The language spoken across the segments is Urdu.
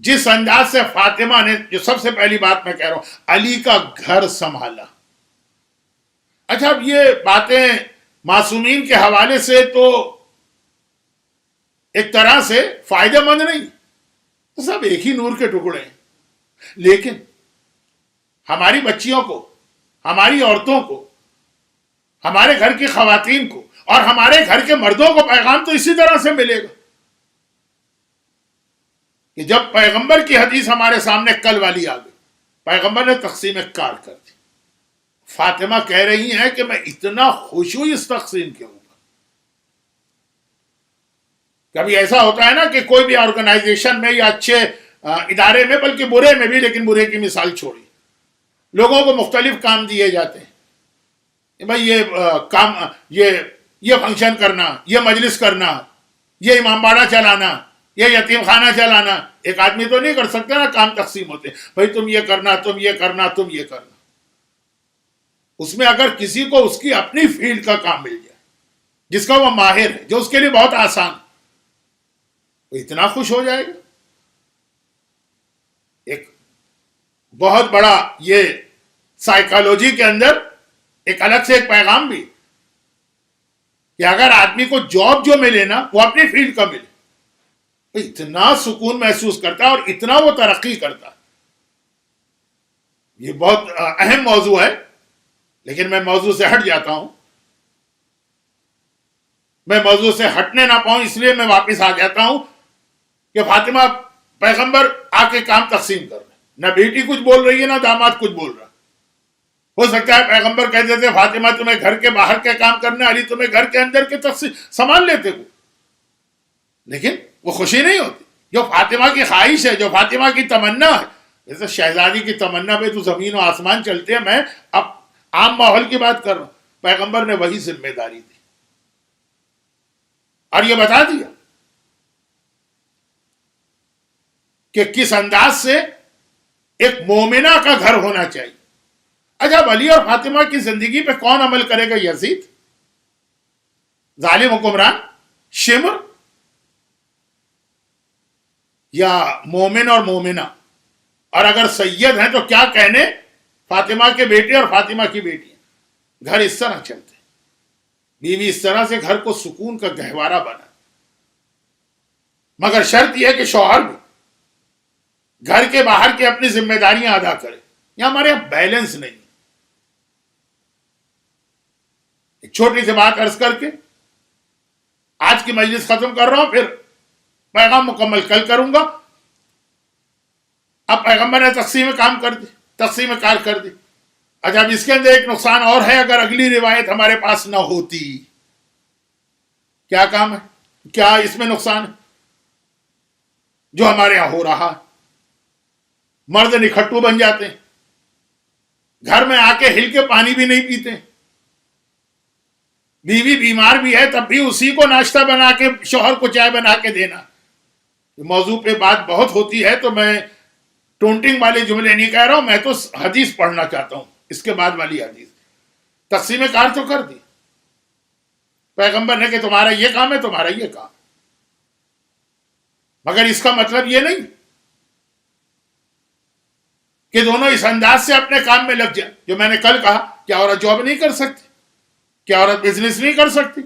جس انداز سے فاطمہ نے، جو سب سے پہلی بات میں کہہ رہا ہوں، علی کا گھر سنبھالا. اچھا اب یہ باتیں معصومین کے حوالے سے تو ایک طرح سے فائدہ مند نہیں، تو سب ایک ہی نور کے ٹکڑے ہیں، لیکن ہماری بچیوں کو، ہماری عورتوں کو، ہمارے گھر کی خواتین کو اور ہمارے گھر کے مردوں کو پیغام تو اسی طرح سے ملے گا کہ جب پیغمبر کی حدیث ہمارے سامنے کل والی آ گئی، پیغمبر نے تقسیم کار کر دی. فاطمہ کہہ رہی ہیں کہ میں اتنا خوش ہوئی اس تقسیم کے اوپر. کبھی ایسا ہوتا ہے نا کہ کوئی بھی آرگنائزیشن میں یا اچھے ادارے میں، بلکہ برے میں بھی، لیکن برے کی مثال چھوڑی، لوگوں کو مختلف کام دیے جاتے ہیں کہ بھائی یہ کام، یہ فنکشن کرنا، یہ مجلس کرنا، یہ امام باڑہ چلانا، یہ یتیم خانہ چلانا. ایک آدمی تو نہیں کر سکتا نا، کام تقسیم ہوتے ہیں، بھائی تم یہ کرنا، تم یہ کرنا، تم یہ کرنا. اس میں اگر کسی کو اس کی اپنی فیلڈ کا کام مل جائے، جس کا وہ ماہر ہے، جو اس کے لیے بہت آسان، وہ اتنا خوش ہو جائے گا. ایک بہت بڑا یہ سائیکالوجی کے اندر ایک الگ سے ایک پیغام بھی کہ اگر آدمی کو جاب جو ملے نا، وہ اپنی فیلڈ کا ملے، اتنا سکون محسوس کرتا ہے اور اتنا وہ ترقی کرتا ہے. یہ بہت اہم موضوع ہے، لیکن میں موضوع سے ہٹ جاتا ہوں. میں موضوع سے ہٹنے نہ پاؤں، اس لیے میں واپس آ جاتا ہوں کہ فاطمہ پیغمبر آ کے کام تقسیم کر رہے، نہ بیٹی کچھ بول رہی ہے نہ داماد کچھ بول رہا. ہو سکتا ہے پیغمبر کہہ دیتے فاطمہ تمہیں گھر کے باہر کے کام کرنا، علی تمہیں گھر کے اندر کے تقسیم سنبھال لیتے وہ، لیکن وہ خوشی نہیں ہوتی. جو فاطمہ کی خواہش ہے، جو فاطمہ کی تمنا ہے، جیسے شہزادی کی تمنا پہ تو زمین و آسمان چلتے ہیں. میں اب عام ماحول کی بات کر رہا ہوں، پیغمبر نے وہی ذمہ داری دی اور یہ بتا دیا کہ کس انداز سے ایک مومنہ کا گھر ہونا چاہیے. اچھا علی اور فاطمہ کی زندگی پہ کون عمل کرے گا؟ یزید ظالم حکمران، شمر، یا مومن اور مومنہ؟ اور اگر سید ہیں تو کیا کہنے فاطمہ کے بیٹے اور فاطمہ کی بیٹی. گھر اس طرح چلتے، بیوی اس طرح سے گھر کو سکون کا گہوارہ بنا. مگر شرط یہ ہے کہ شوہر بھی گھر کے باہر کے اپنی ذمہ داریاں ادا کرے. یہ ہمارے یہاں بیلنس نہیں. ایک چھوٹی سی بات عرض کر کے آج کی مجلس ختم کر رہا ہوں، پھر پیغام مکمل کل کروں گا. اب پیغمبر نے تقسیم کام کر دی، تقسیم کار کر دی. اچھا اب اس کے اندر ایک نقصان اور ہے، اگر اگلی روایت ہمارے پاس نہ ہوتی. کیا کام ہے؟ کیا اس میں نقصان ہے جو ہمارے یہاں ہو رہا ہے؟ مرد نکھٹو بن جاتے ہیں، گھر میں آ کے ہل کے پانی بھی نہیں پیتے. بیوی بیمار بھی ہے تب بھی اسی کو ناشتہ بنا کے، شوہر کو چائے بنا کے دینا. موضوع پہ بات بہت ہوتی ہے تو میں ٹونٹنگ والے جملے نہیں کہہ رہا ہوں، میں تو حدیث پڑھنا چاہتا ہوں. اس کے بعد والی حدیث تقسیم کار تو کر دی پیغمبر نے کہ تمہارا یہ کام ہے، تمہارا یہ کام. مگر اس کا مطلب یہ نہیں کہ دونوں اس انداز سے اپنے کام میں لگ جائیں. جو میں نے کل کہا، کیا عورت جاب نہیں کر سکتی؟ کیا عورت بزنس نہیں کر سکتی؟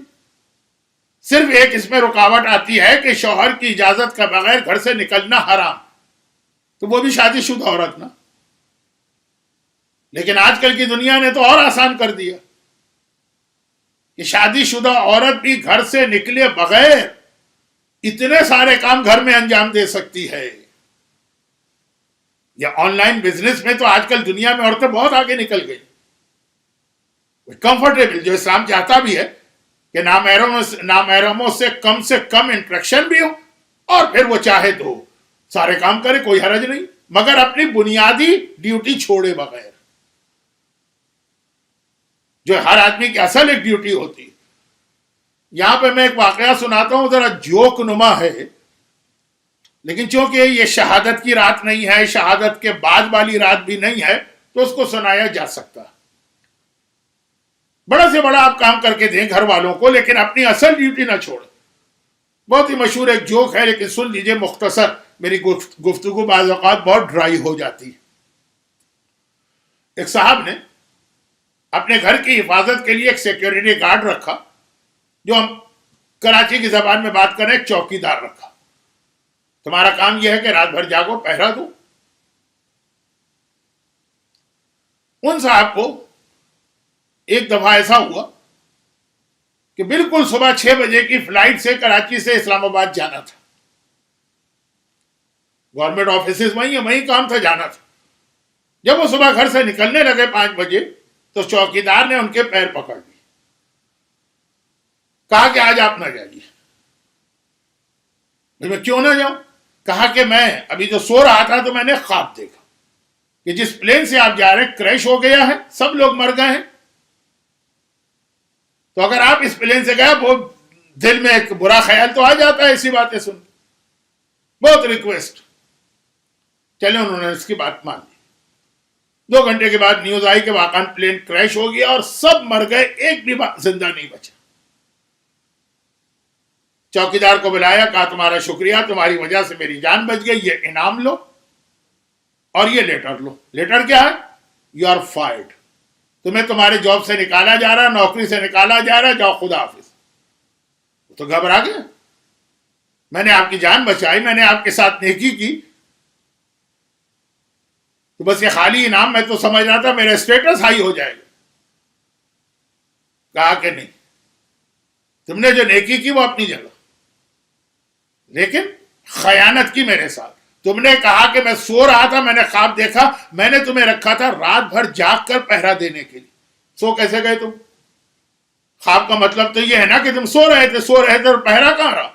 صرف ایک اس میں رکاوٹ آتی ہے کہ شوہر کی اجازت کا بغیر گھر سے نکلنا حرام، تو وہ بھی شادی شدہ عورت نا. لیکن آج کل کی دنیا نے تو اور آسان کر دیا کہ شادی شدہ عورت بھی گھر سے نکلے بغیر اتنے سارے کام گھر میں انجام دے سکتی ہے. یا آن لائن بزنس میں تو آج کل دنیا میں عورتیں بہت آگے نکل گئی. کمفرٹیبل، جو اسلام چاہتا بھی ہے کہ نامحرموں سے کم انٹریکشن بھی ہو، اور پھر وہ چاہے تو سارے کام کرے، کوئی حرج نہیں، مگر اپنی بنیادی ڈیوٹی چھوڑے بغیر، جو ہر آدمی کی اصل ایک ڈیوٹی ہوتی ہے. یہاں پہ میں ایک واقعہ سناتا ہوں، ذرا جوک نما ہے، لیکن چونکہ یہ شہادت کی رات نہیں ہے، شہادت کے بعد والی رات بھی نہیں ہے، تو اس کو سنایا جا سکتا. بڑا سے بڑا آپ کام کر کے دیں گھر والوں کو، لیکن اپنی اصل ڈیوٹی نہ چھوڑیں. بہت ہی مشہور ایک جوک ہے، لیکن سن لیجئے مختصر میری گفتگو بعض اوقات بہت ڈرائی ہو جاتی ہے. ایک صاحب نے اپنے گھر کی حفاظت کے لیے ایک سیکیورٹی گارڈ رکھا, جو ہم کراچی کی زبان میں بات کریں ایک چوکی دار رکھا. تمہارا کام یہ ہے کہ رات بھر جاگو, پہرا دو. ان صاحب کو ایک دفعہ ایسا ہوا کہ بالکل صبح 6 بجے کی فلائٹ سے کراچی سے اسلام آباد جانا تھا. گورنمنٹ آفیسز وہیں ہیں, وہیں کام تھا, جانا تھا. جب وہ صبح گھر سے نکلنے لگے 5 بجے تو چوکیدار نے ان کے پیر پکڑ لیے, کہا کہ آج آپ نہ جائیے. میں کیوں نہ جاؤں؟ کہا کہ میں ابھی جو سو رہا تھا تو میں نے خواب دیکھا کہ جس پلین سے آپ جا رہے ہیں کریش ہو گیا ہے, سب لوگ مر گئے ہیں. تو اگر آپ اس پلین سے گئے, وہ دل میں ایک برا خیال تو آ جاتا ہے ایسی باتیں سن. بہت ریکویسٹ. چلے انہوں نے اس کی بات مان لی. 2 گھنٹے کے بعد نیوز آئی کہ واقعاً پلین کریش ہو گیا اور سب مر گئے, ایک بھی زندہ نہیں بچا. چوکیدار کو بلایا, کہا تمہارا شکریہ, تمہاری وجہ سے میری جان بچ گئی, یہ انعام لو اور یہ لیٹر لو. لیٹر کیا ہے؟ You are fired. تمہیں تمہارے جاب سے نکالا جا رہا, نوکری سے نکالا جا رہا, جاؤ خدا حافظ. وہ تو گھبرا گیا, میں نے آپ کی جان بچائی, میں نے آپ کے ساتھ نیکی کی, تو بس یہ خالی انعام, میں تو سمجھ رہا تھا میرا اسٹیٹس ہائی ہو جائے گا. کہا کہ نہیں, تم نے جو نیکی کی وہ اپنی جگہ, لیکن خیانت کی میرے ساتھ. تم نے کہا کہ میں سو رہا تھا, میں نے خواب دیکھا, میں نے تمہیں رکھا تھا رات بھر جاگ کر پہرا دینے کے لیے. سو کیسے گئے تم؟ خواب کا مطلب تو یہ ہے نا کہ تم سو رہے تھے اور پہرا کہاں رہا؟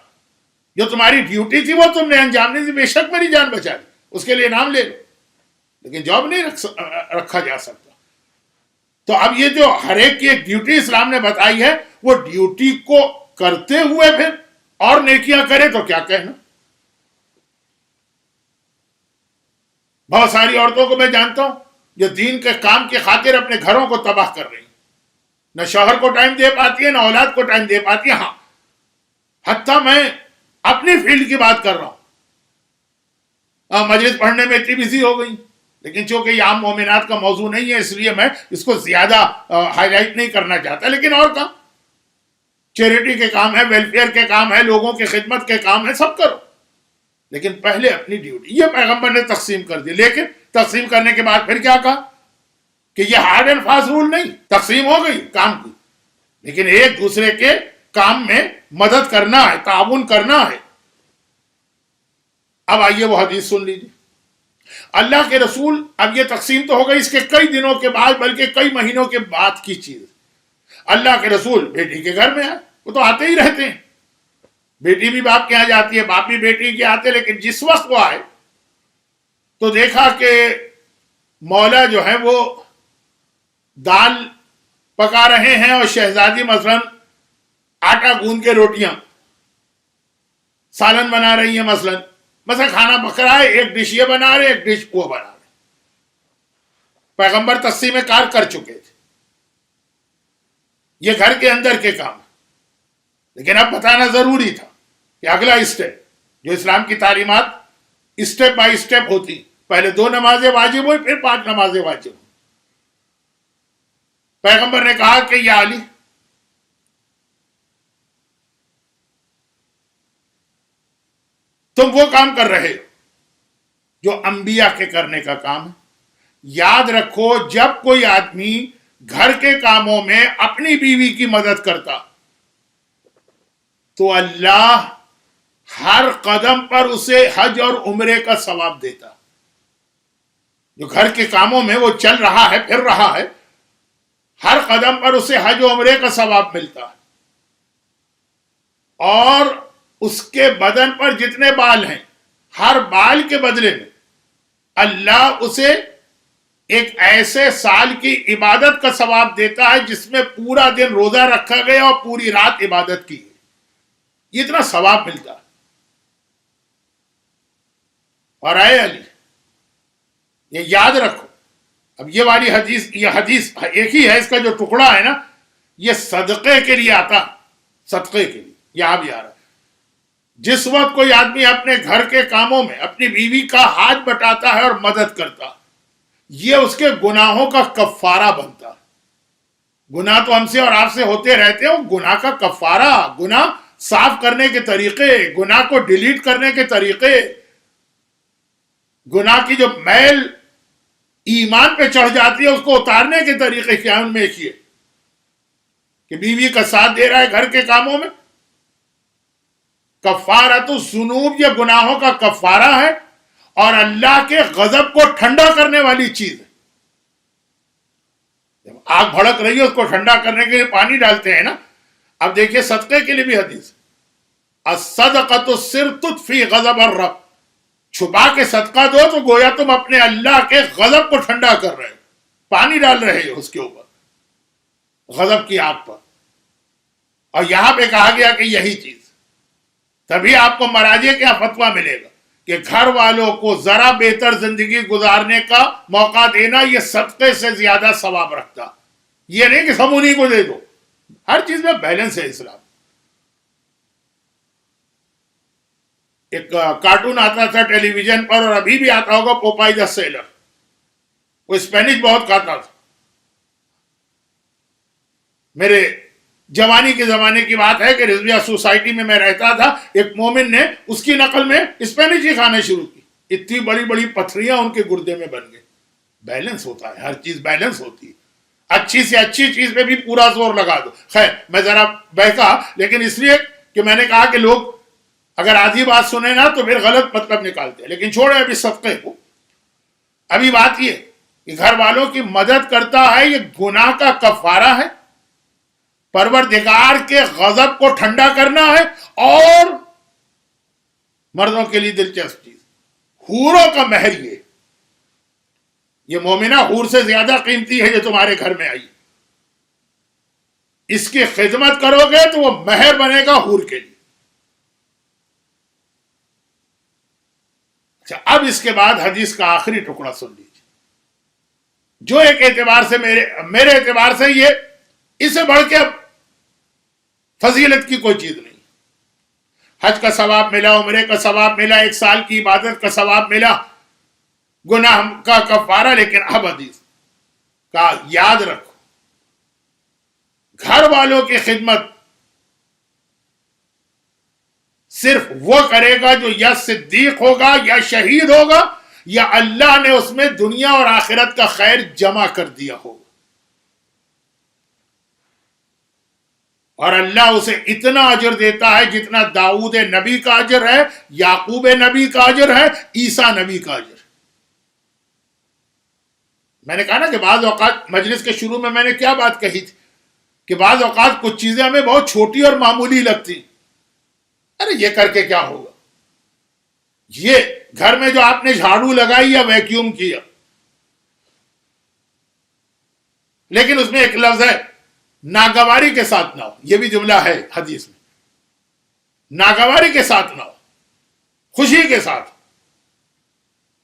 جو تمہاری ڈیوٹی تھی وہ تم نے انجام نہیں دی. بے شک میری جان بچا دی, اس کے لیے نام لے لو, لیکن جاب نہیں رکھا جا سکتا. تو اب یہ جو ہر ایک کی ایک ڈیوٹی اسلام نے بتائی ہے, وہ ڈیوٹی کو کرتے ہوئے پھر اور نیکیاں کرے تو کیا کہنا. بہت ساری عورتوں کو میں جانتا ہوں جو دین کے کام کی خاطر اپنے گھروں کو تباہ کر رہی ہیں. نہ شوہر کو ٹائم دے پاتی ہے, نہ اولاد کو ٹائم دے پاتی ہے. ہاں, حتیٰ میں اپنی فیلڈ کی بات کر رہا ہوں, مجلس پڑھنے میں اتنی بزی ہو گئی, لیکن چونکہ یہ عام مومنات کا موضوع نہیں ہے اس لیے میں اس کو زیادہ ہائی لائٹ نہیں کرنا چاہتا. لیکن اور کام, چیریٹی کے کام ہے, ویلفیئر کے کام ہے, لوگوں کی خدمت کے کام ہے, سب کرو, لیکن پہلے اپنی ڈیوٹی. یہ پیغمبر نے تقسیم کر دی, لیکن تقسیم کرنے کے بعد پھر کیا کہا کہ یہ ہارڈ اینڈ فاسٹ رول نہیں. تقسیم ہو گئی کام کی, لیکن ایک دوسرے کے کام میں مدد کرنا ہے, تعاون کرنا ہے. اب آئیے وہ حدیث سن لیجیے. اللہ کے رسول, اب یہ تقسیم تو ہو گئی اس کے کئی دنوں کے بعد, بلکہ کئی مہینوں کے بعد کی چیز. اللہ کے رسول بیٹی کے گھر میں آئے, وہ تو آتے ہی رہتے ہیں, بیٹی بھی باپ کے یہاں جاتی ہے, باپ بھی بیٹی کے آتے. لیکن جس وقت وہ آئے تو دیکھا کہ مولا جو ہے وہ دال پکا رہے ہیں اور شہزادی مثلاً آٹا گوندھ کے روٹیاں, سالن بنا رہی ہیں, مثلا کھانا پک رہا ہے, ایک ڈش یہ بنا رہے, ایک ڈش وہ بنا رہے. پیغمبر تقسیم کار کر چکے تھے, یہ گھر کے اندر کے کام. لیکن اب بتانا ضروری تھا کہ اگلا اسٹیپ, جو اسلام کی تعلیمات اسٹیپ بائی اسٹیپ ہوتی, پہلے 2 نمازیں واجب ہوئی, پھر 5 نمازیں واجب ہوئی. پیغمبر نے کہا کہ یا علی, تم وہ کام کر رہے ہو جو انبیاء کے کرنے کا کام ہے. یاد رکھو, جب کوئی آدمی گھر کے کاموں میں اپنی بیوی کی مدد کرتا تو اللہ ہر قدم پر اسے حج اور عمرے کا ثواب دیتا. جو گھر کے کاموں میں وہ چل رہا ہے, پھر رہا ہے, ہر قدم پر اسے حج و عمرے کا ثواب ملتا ہے. اور اس کے بدن پر جتنے بال ہیں, ہر بال کے بدلے میں اللہ اسے ایک ایسے سال کی عبادت کا ثواب دیتا ہے جس میں پورا دن روزہ رکھا گیا اور پوری رات عبادت کی. یہ اتنا ثواب ملتا ہے. اور اے علی, یہ یاد رکھو, اب یہ والی حدیث, یہ حدیث ایک ہی ہے, اس کا جو ٹکڑا ہے نا یہ صدقے کے لیے آتا, صدقے کے لیے, یہاں بھی آ رہا ہے. جس وقت کوئی آدمی اپنے گھر کے کاموں میں اپنی بیوی کا ہاتھ بٹاتا ہے اور مدد کرتا، یہ اس کے گناہوں کا کفارہ بنتا ہے۔ گناہ تو ہم سے اور آپ سے ہوتے رہتے ہیں، گناہ کا کفارہ، گناہ صاف کرنے کے طریقے، گناہ کو ڈیلیٹ کرنے کے طریقے، گناہ کی جو میل ایمان پہ چڑھ جاتی ہے اس کو اتارنے کے طریقے کیا ان میں ایک یہ کہ بیوی کا ساتھ دے رہا ہے گھر کے کاموں میں، کفارۃ الذنوب یہ گناہوں کا کفارہ ہے اور اللہ کے غضب کو ٹھنڈا کرنے والی چیز ہے۔ جب آگ بھڑک رہی ہے اس کو ٹھنڈا کرنے کے لیے پانی ڈالتے ہیں نا۔ اب دیکھیے صدقے کے لیے بھی حدیث، الصدقۃ سر تطفی غضب الرب، چھپا کے صدقہ دو تو گویا تم اپنے اللہ کے غضب کو ٹھنڈا کر رہے ہو، پانی ڈال رہے ہو اس کے اوپر، غضب کی آگ پر۔ اور یہاں پہ کہا گیا کہ یہی چیز، تبھی آپ کو مراجع کے یہاں فتویٰ ملے گا کہ گھر والوں کو ذرا بہتر زندگی گزارنے کا موقع دینا یہ صدقے سے زیادہ ثواب رکھتا۔ یہ نہیں کہ سب انہیں کو دے دو، ہر چیز میں بیلنس ہے اسلام۔ ایک کارٹون آتا تھا ٹیلی ویژن پر اور ابھی بھی آتا ہوگا، پوپائی دا سیلر، وہ اسپینش بہت کھاتا تھا۔ میرے جوانی کے زمانے کی بات ہے کہ رضویہ سوسائٹی میں میں رہتا تھا، ایک مومن نے اس کی نقل میں اسپینش ہی کھانے شروع کی، اتنی بڑی بڑی پتھریاں ان کے گردے میں بن گئی۔ بیلنس ہوتا ہے، ہر چیز بیلنس ہوتی ہے، اچھی سے اچھی چیز پہ بھی پورا زور لگا دو۔ خیر میں ذرا بہکا، لیکن اس لیے کہ میں نے کہا کہ لوگ اگر آدھی بات سنیں نا تو پھر غلط مطلب نکالتے ہیں، لیکن چھوڑے ابھی صدقے کو۔ ابھی بات یہ کہ گھر والوں کی مدد کرتا ہے، یہ گناہ کا کفارہ ہے، پروردگار کے غضب کو ٹھنڈا کرنا ہے، اور مردوں کے لیے دلچسپ چیز، حوروں کا مہر یہ مومنہ حور سے زیادہ قیمتی ہے جو تمہارے گھر میں آئی، اس کی خدمت کرو گے تو وہ مہر بنے گا حور کے لیے۔ اچھا اب اس کے بعد حدیث کا آخری ٹکڑا سن لیجیے، جو ایک اعتبار سے میرے اعتبار سے یہ اس سے بڑھ کے اب فضیلت کی کوئی چیز نہیں۔ حج کا ثواب ملا، عمرے کا ثواب ملا، ایک سال کی عبادت کا ثواب ملا، گناہ کا کفارہ، لیکن اب حدیث کا یاد رکھو، گھر والوں کی خدمت صرف وہ کرے گا جو یا صدیق ہوگا یا شہید ہوگا یا اللہ نے اس میں دنیا اور آخرت کا خیر جمع کر دیا ہوگا، اور اللہ اسے اتنا اجر دیتا ہے جتنا داؤد نبی کا اجر ہے، یعقوب نبی کا اجر ہے، عیسیٰ نبی کا اجر ہے۔ میں نے کہا نا کہ بعض اوقات مجلس کے شروع میں نے کیا بات کہی تھی کہ بعض اوقات کچھ چیزیں ہمیں بہت چھوٹی اور معمولی لگتی، ارے یہ کر کے کیا ہوگا، یہ گھر میں جو آپ نے جھاڑو لگائی یا ویکیوم کیا، لیکن اس میں ایک لفظ ہے ناگواری کے ساتھ نہ ہو، یہ بھی جملہ ہے حدیث میں، ناگواری کے ساتھ نہ ہو، خوشی کے ساتھ۔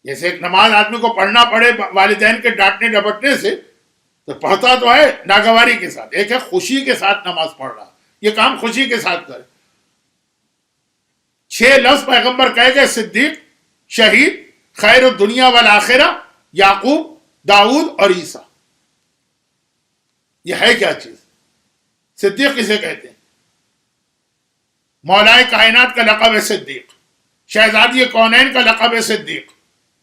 جیسے ایک نماز آدمی کو پڑھنا پڑے والدین کے ڈانٹنے ڈپٹنے سے تو پڑھتا تو ہے ناگواری کے ساتھ، ایک ہے خوشی کے ساتھ نماز پڑھ رہا، یہ کام خوشی کے ساتھ کرے۔ 6 لفظ پیغمبر کہے گئے، صدیق، شہید، خیر الدنیا والآخرہ، یعقوب، داؤد اور عیسیٰ۔ یہ ہے کیا چیز؟ صدیق کسے کہتے ہیں؟ مولائے کائنات کا لقب ہے صدیق، شہزادی کونین کا لقب ہے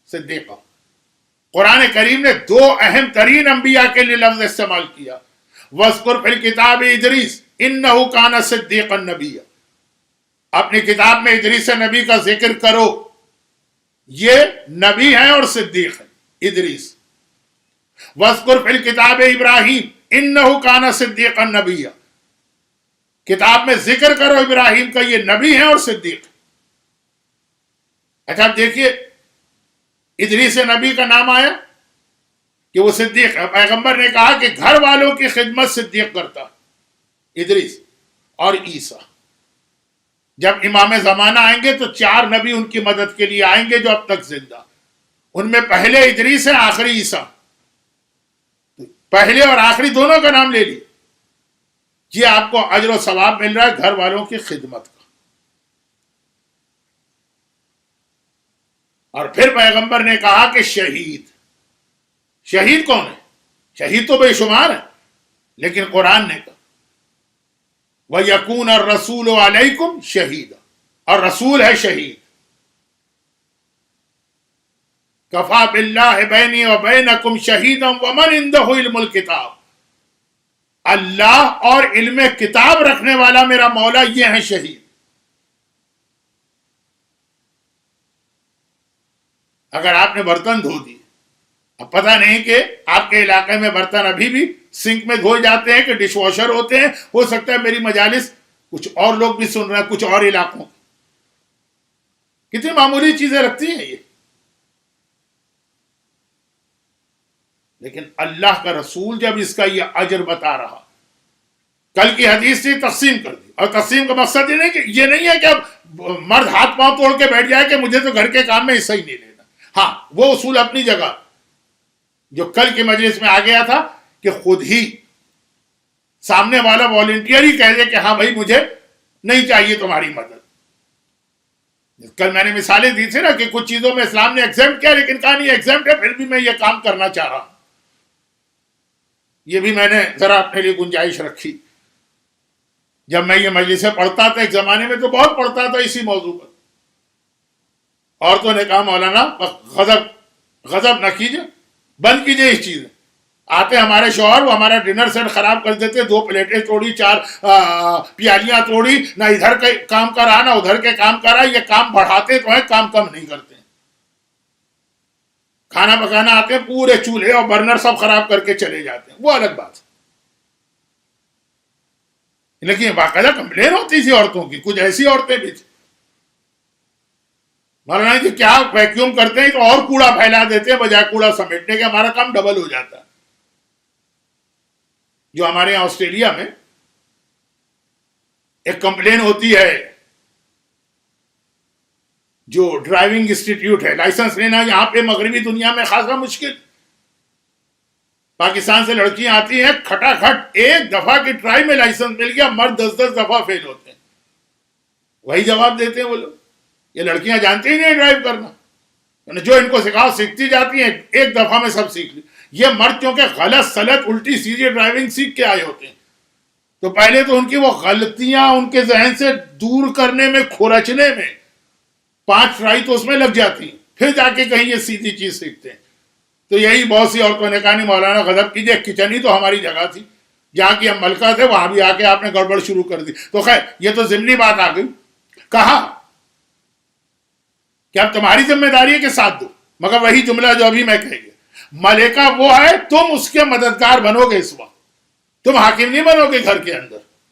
صدیقہ۔ قرآن کریم نے 2 اہم ترین انبیاء کے لیے لفظ استعمال کیا، وَاذْكُرْ فِي الْكِتَابِ إِدْرِيسَ إِنَّهُ كَانَ صِدِّيقًا نَبِيًّا۔ اپنی کتاب میں ادریس نبی کا ذکر کرو، یہ نبی ہیں اور صدیق ہیں ادریس۔ وَاذْكُرْ فِي الْكِتَابِ إِبْرَاهِيمَ إِنَّهُ كَانَ صِدِّيقًا نَبِيًّا۔ کتاب میں ذکر کرو ابراہیم کا، یہ نبی ہیں اور صدیق۔ اچھا اب دیکھیے ادریس نبی کا نام آیا کہ وہ صدیق ہے، پیغمبر نے کہا کہ گھر والوں کی خدمت صدیق کرتا، ادریس اور عیسیٰ۔ جب امام زمانہ آئیں گے تو 4 نبی ان کی مدد کے لیے آئیں گے جو اب تک زندہ، ان میں پہلے ادریس ہے، آخری عیسیٰ، پہلے اور آخری دونوں کا نام لے لی۔ یہ آپ کو اجر و ثواب مل رہا ہے گھر والوں کی خدمت کا۔ اور پھر پیغمبر نے کہا کہ شہید کون ہے؟ شہید تو بے شمار ہے، لیکن قرآن نے کہا وَيَكُونَ الرَّسُولُ عَلَيْكُمْ شَهِيدًا، اور رسول ہے شہید. کفا باللہ بینی و بینکم شہیدا ومن عندہ علم الکتاب، اللہ اور علم کتاب رکھنے والا میرا مولا یہ ہے شہید. اگر آپ نے برتن دھو دیے، اب پتہ نہیں کہ آپ کے علاقے میں برتن ابھی بھی سنک میں دھوئے جاتے ہیں کہ ڈش واشر ہوتے ہیں، ہو سکتا ہے میری مجالس کچھ اور لوگ بھی سن رہے ہیں کچھ اور علاقوں، کتنی معمولی چیزیں رکھتی ہیں یہ. لیکن اللہ کا رسول جب اس کا یہ اجر بتا رہا، کل کی حدیث سے تقسیم کر دی، اور تقسیم کا مقصد یہ نہیں ہے کہ اب مرد ہاتھ پاؤں توڑ کے بیٹھ جائے کہ مجھے تو گھر کے کام میں حصہ ہی نہیں لینا. ہاں وہ اصول اپنی جگہ، جو کل کی مجلس میں آ گیا تھا کہ خود ہی سامنے والا والنٹیئر ہی کہہ دے کہ ہاں بھائی مجھے نہیں چاہیے تمہاری مدد. کل میں نے مثالیں دی تھی نا کہ کچھ چیزوں میں اسلام نے ایگزمپٹ کیا، لیکن کہا نہیں ایگزمپٹ ہے پھر بھی میں یہ کام کرنا چاہ رہا ہوں. یہ بھی میں نے ذرا اپنے لیے گنجائش رکھی. جب میں یہ مجلسیں پڑھتا تھا ایک زمانے میں تو بہت پڑھتا تھا اسی موضوع پر، عورتوں نے کہا مولانا غضب نہ کیجئے، بند کیجئے اس چیز. آتے ہمارے شوہر، وہ ہمارا ڈنر سیٹ خراب کر دیتے، 2 پلیٹیں توڑی، 4 پیالیاں توڑی، نہ ادھر کے کام کا رہا نہ ادھر کے کام کا رہا. یہ کام بڑھاتے تو ہیں، کام کم نہیں کرتے. کھانا پکانا آتے ہیں، پورے چولہے اور برنر سب خراب کر کے چلے جاتے ہیں، وہ الگ بات. لیکن باقاعدہ کمپلین ہوتی تھی عورتوں کی، کچھ ایسی عورتیں بھی تھیں مولانا جی کیا ویکیوم کرتے ہیں تو اور کوڑا پھیلا دیتے ہیں بجائے کوڑا سمیٹنے کے، ہمارا کام ڈبل ہو جاتا ہے. جو ہمارے یہاں آسٹریلیا میں ایک کمپلین ہوتی ہے، جو ڈرائیونگ انسٹیٹیوٹ ہے، لائسنس لینا یہاں پہ مغربی دنیا میں خاصا مشکل. پاکستان سے لڑکیاں آتی ہیں، کھٹا کھٹ ایک دفعہ کی ٹرائی میں لائسنس مل گیا، مرد 10 دفعہ فیل ہوتے ہیں. وہی جواب دیتے ہیں وہ لوگ، یہ لڑکیاں جانتی ہی نہیں ڈرائیو کرنا، جو ان کو سکھاؤ سیکھتی جاتی ہیں، ایک دفعہ میں سب سیکھ لی. یہ مرد کیونکہ غلط سلط الٹی سیدھی ڈرائیونگ سیکھ کے آئے ہوتے ہیں، تو پہلے تو ان کی وہ غلطیاں ان کے ذہن سے دور کرنے میں، کھرچنے میں 5 ٹرائی تو اس میں لگ جاتی ہیں، پھر جا کے کہیں یہ سیدھی چیز سیکھتے ہیں. تو یہی بہت سی عورتوں نے کہا نہیں مولانا غضب کیجئے، کچن ہی تو ہماری جگہ تھی، جہاں کی ہم ملکہ تھے وہاں بھی آ کے آپ نے گڑبڑ شروع کر دی. تو خیر یہ تو ضمنی بات آ گئی. کہا کہ اب تمہاری ذمہ داری ہے کہ ساتھ دو، مگر وہی جملہ جو ابھی میں کہہ گیا، ملکہ وہ ہے تم اس کے مددگار بنو گے. اس وقت تم حاکم نہیں بنو گے گھر کے اندر.